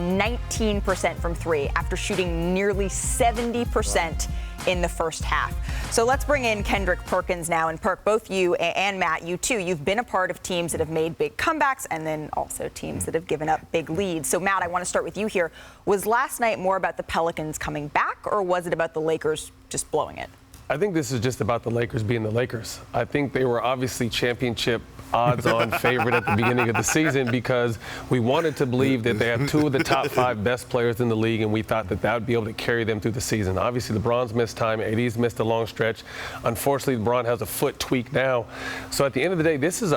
19% from three after shooting nearly 70% in the first half. So let's bring in Kendrick Perkins now. And Perk, both you and Matt, you too, you've been a part of teams that have made big comebacks and then also teams that have given up big leads. So Matt, I want to start with you here. Was last night more about the Pelicans coming back, or was it about the Lakers just blowing it? I think this is just about the Lakers being the Lakers. I think they were obviously championship odds-on favorite at the beginning of the season because we wanted to believe that they had two of the top 5 best players in the league, and we thought that that would be able to carry them through the season. Obviously, LeBron's missed time. AD's missed a long stretch. Unfortunately, LeBron has a foot tweak now. So at the end of the day, this is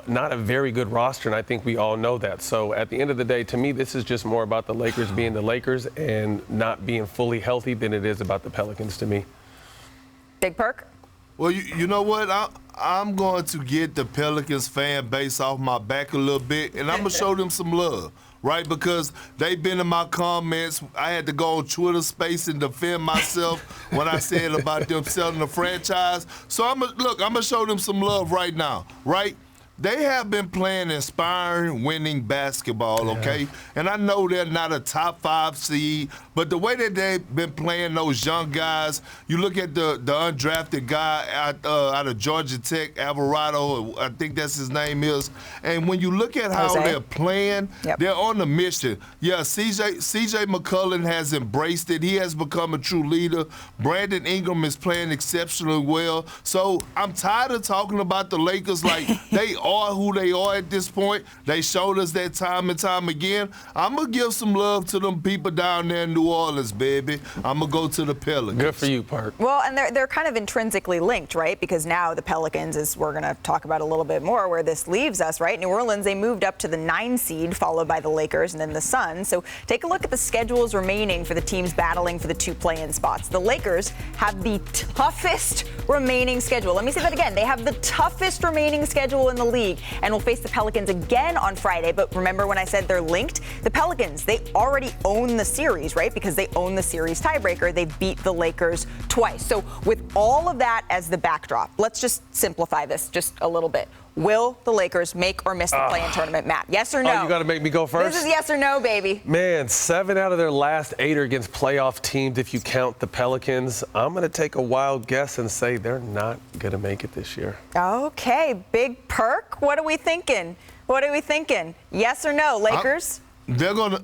not a very good roster, and I think we all know that. So at the end of the day, to me, this is just more about the Lakers being the Lakers and not being fully healthy than it is about the Pelicans to me. Big Perk? Well, you know what? I'm going to get the Pelicans fan base off my back a little bit, and I'm going to show them some love, right? Because they've been in my comments. I had to go on Twitter Space and defend myself when I said about them selling the franchise. So I'm going to show them some love right now, right? They have been playing inspiring, winning basketball, okay? And I know they're not a top 5 seed, but the way that they've been playing those young guys, you look at the undrafted guy out of Georgia Tech, Alvarado, I think that's his name is, and when you look at how they're playing, they're on a mission. Yeah, CJ McCollum has embraced it. He has become a true leader. Brandon Ingram is playing exceptionally well. So I'm tired of talking about the Lakers like they are who they are at this point. They showed us that time and time again. I'm going to give some love to them people down there in New Orleans, baby. I'm going to go to the Pelicans. Good for you, Park. Well, and they're kind of intrinsically linked, right? Because now the Pelicans, as we're going to talk about a little bit more, where this leaves us, right? New Orleans, they moved up to the 9 seed, followed by the Lakers and then the Suns. So take a look at the schedules remaining for the teams battling for the 2 play-in spots. The Lakers have the toughest remaining schedule. Let me say that again. They have the toughest remaining schedule in the league and will face the Pelicans again on Friday. But remember when I said they're linked? The Pelicans, they already own the series, right? Because they own the series tiebreaker. They beat the Lakers twice. So with all of that as the backdrop, let's just simplify this just a little bit. Will the Lakers make or miss the play-in tournament, Matt? Yes or no? Oh, you got to make me go first? This is yes or no, baby. Man, 7 out of their last 8 are against playoff teams if you count the Pelicans. I'm going to take a wild guess and say they're not going to make it this year. Okay, Big Perk. What are we thinking? Yes or no, Lakers? They're gonna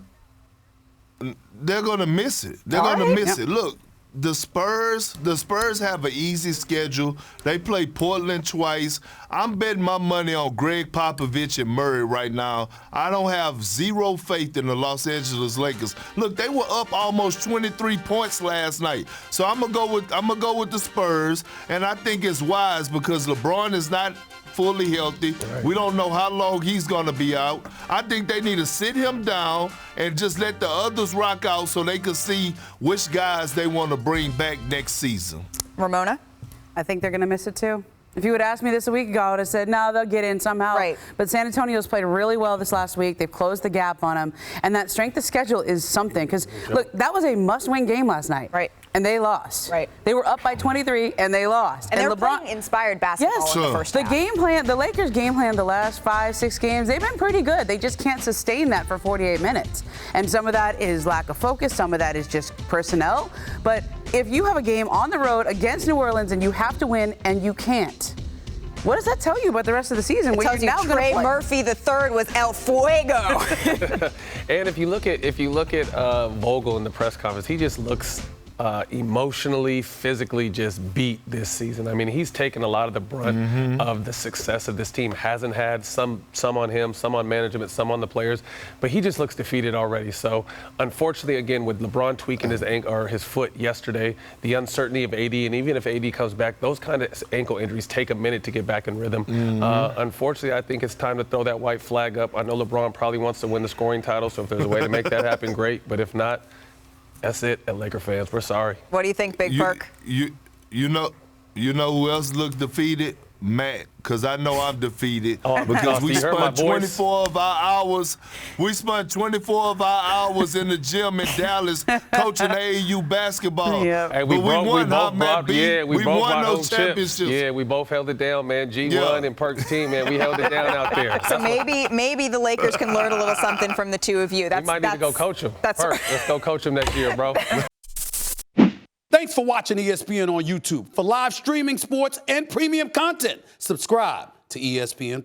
miss it. They're gonna miss it. Look, the Spurs have an easy schedule. They play Portland twice. I'm betting my money on Greg Popovich and Murray right now. I don't have zero faith in the Los Angeles Lakers. Look, they were up almost 23 points last night. So I'm gonna go with the Spurs, and I think it's wise because LeBron is not fully healthy. Right. We don't know how long he's going to be out. I think they need to sit him down and just let the others rock out so they can see which guys they want to bring back next season. Ramona? I think they're going to miss it too. If you had asked me this a week ago, I would have said, no, they'll get in somehow. Right. But San Antonio's played really well this last week. They've closed the gap on them. And that strength of schedule is something. Because, look, that was a must-win game last night. Right. And they lost. Right. They were up by 23, and they lost. And they were playing inspired basketball in the first half. The Lakers' game plan the last 5-6 games, they've been pretty good. They just can't sustain that for 48 minutes. And some of that is lack of focus. Some of that is just personnel. But if you have a game on the road against New Orleans and you have to win and you can't, what does that tell you about the rest of the season? It tells you Trey Murphy III was El Fuego. And if you look at Vogel in the press conference, he just looks emotionally, physically just beat this season. I mean, he's taken a lot of the brunt of the success of this team. Hasn't had some on him, some on management, some on the players, but he just looks defeated already. So, unfortunately, again, with LeBron tweaking his ankle or his foot yesterday, the uncertainty of AD, and even if AD comes back, those kind of ankle injuries take a minute to get back in rhythm. Unfortunately, I think it's time to throw that white flag up. I know LeBron probably wants to win the scoring title, so if there's a way to make that happen, great. But if not, that's it, Laker fans. We're sorry. What do you think, Big Perk? You know who else looked defeated? Matt, because I know I'm defeated. Because we you heard my spent voice. 24 of our hours. We spent 24 of our hours in the gym in Dallas coaching AAU basketball. Yep. Hey, we But both won, huh, brought, Matt B? yeah, we both won brought home those chips. championships. Yeah, we both held it down, man. G1 Yeah. and Perk's team, man, we held it down out there. So maybe the Lakers can learn a little something from the two of you. We might need to go coach them. That's Perk, let's go coach them next year, bro. Thanks for watching ESPN on YouTube. For live streaming, sports, and premium content, subscribe to ESPN+.